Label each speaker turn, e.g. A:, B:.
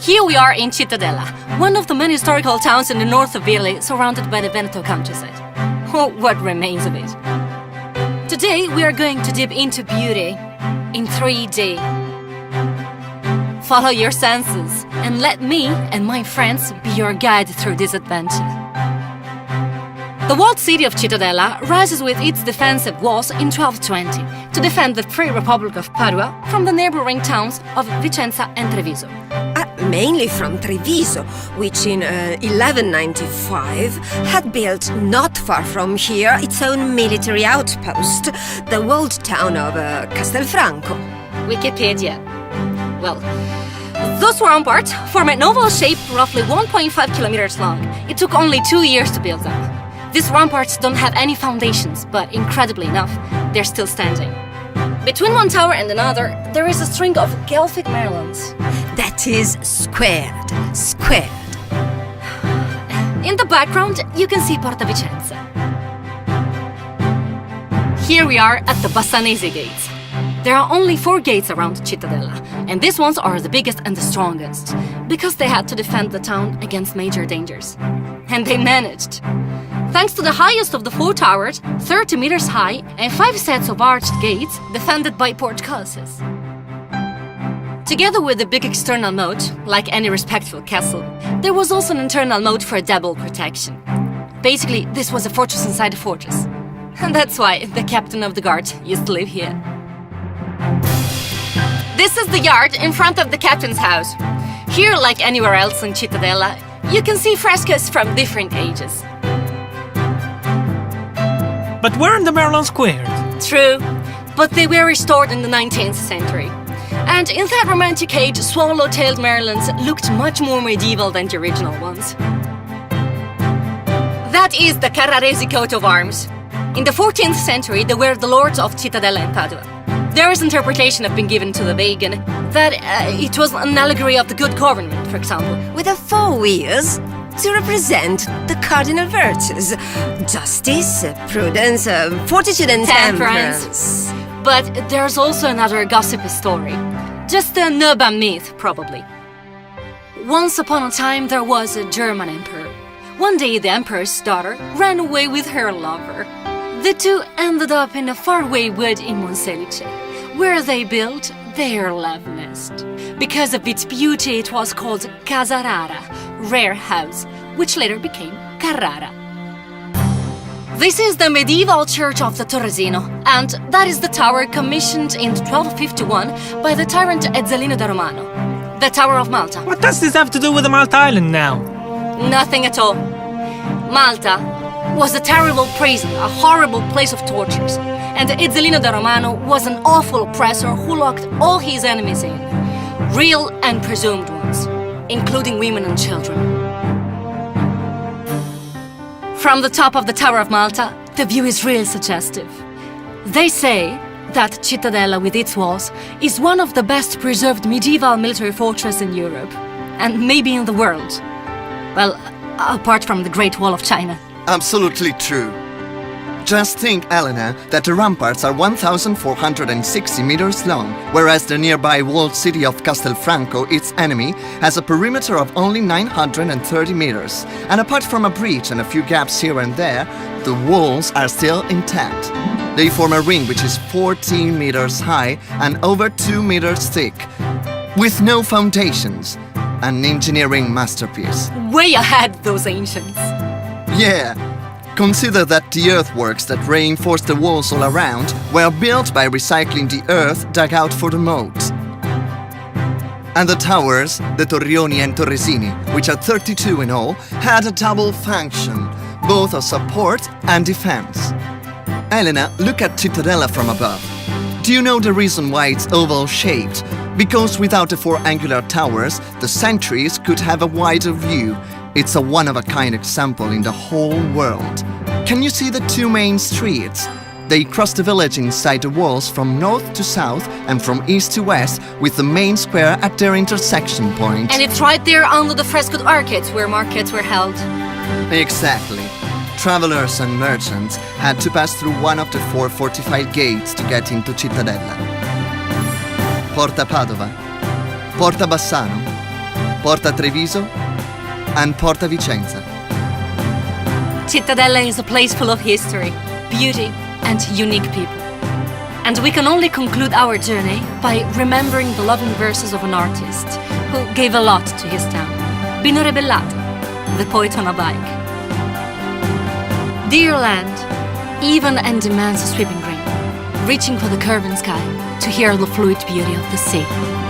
A: Here we are in Cittadella, one of the many historical towns in the north of Italy, surrounded by the Veneto countryside. Or what remains of it. Today we are going to dip into beauty in 3D. Follow your senses and let me and my friends be your guide through this adventure. The walled city of Cittadella rises with its defensive walls in 1220 to defend the Free Republic of Padua from the neighboring towns of Vicenza and Treviso.
B: Mainly from Treviso, which in 1195 had built not far from here its own military outpost, the walled town of Castelfranco.
A: Wikipedia. Well, those ramparts form an oval shape roughly 1.5 kilometers long. It took only 2 years to build them. These ramparts don't have any foundations, but incredibly enough, they're still standing. Between one tower and another, there is a string of Guelphic merlons.
B: That is squared.
A: In the background, you can see Porta Vicenza. Here we are at the Bassanese Gates. There are only 4 gates around Cittadella, and these ones are the biggest and the strongest, because they had to defend the town against major dangers. And they managed. Thanks to the highest of the 4 towers, 30 meters high, and 5 sets of arched gates defended by portcullises. Together with the big external moat, like any respectful castle, there was also an internal moat for double protection. Basically, this was a fortress inside a fortress. And that's why the captain of the guard used to live here. This is the yard in front of the captain's house. Here, like anywhere else in Cittadella, you can see frescoes from different ages.
C: But weren't the merlons squared?
A: True, but they were restored in the 19th century. And in that romantic age, swallow-tailed merlons looked much more medieval than the original ones. That is the Carraresi coat of arms. In the 14th century, they were the lords of Cittadella and Padua. Their interpretation have been given to the vegan that it was an allegory of the good government, for example.
B: With the 4 wheels to represent the cardinal virtues: justice, prudence, fortitude and temperance.
A: But there's also another gossipy story. Just an urban myth, probably. Once upon a time, there was a German emperor. One day, the emperor's daughter ran away with her lover. The two ended up in a faraway wood in Monselice, where they built their love nest. Because of its beauty, it was called Casa Rara, rare house, which later became Carrara. This is the medieval church of the Torresino, and that is the tower commissioned in 1251 by the tyrant Ezzelino da Romano, the Tower of Malta.
C: What does this have to do with the Malta Island now?
A: Nothing at all. Malta was a terrible prison, a horrible place of tortures, and Ezzelino da Romano was an awful oppressor who locked all his enemies in, real and presumed ones, including women and children. From the top of the Tower of Malta, the view is really suggestive. They say that Cittadella, with its walls, is one of the best preserved medieval military fortresses in Europe, and maybe in the world. Well, apart from the Great Wall of China.
D: Absolutely true. Just think, Elena, that the ramparts are 1,460 meters long, whereas the nearby walled city of Castelfranco, its enemy, has a perimeter of only 930 meters. And apart from a breach and a few gaps here and there, the walls are still intact. They form a ring which is 14 meters high and over 2 meters thick, with no foundations. An engineering masterpiece.
A: Way ahead, those ancients.
D: Yeah. Consider that the earthworks that reinforce the walls all around were built by recycling the earth dug out for the moat. And the towers, the Torrioni and Torresini, which are 32 in all, had a double function, both of support and defense. Elena, look at Cittadella from above. Do you know the reason why it's oval-shaped? Because without the 4 angular towers, the sentries could have a wider view. It's a one-of-a-kind example in the whole world. Can you see the 2 main streets? They cross the village inside the walls from north to south and from east to west, with the main square at their intersection point.
A: And it's right there under the frescoed arcades where markets were held.
D: Exactly. Travelers and merchants had to pass through one of the 4 fortified gates to get into Cittadella. Porta Padova, Porta Bassano, Porta Treviso, and Porta Vicenza.
A: Cittadella is a place full of history, beauty, and unique people. And we can only conclude our journey by remembering the loving verses of an artist who gave a lot to his town, Bino Rebellato, the poet on a bike. Dear land, even and immense sweeping rain, reaching for the curving sky to hear the fluid beauty of the sea.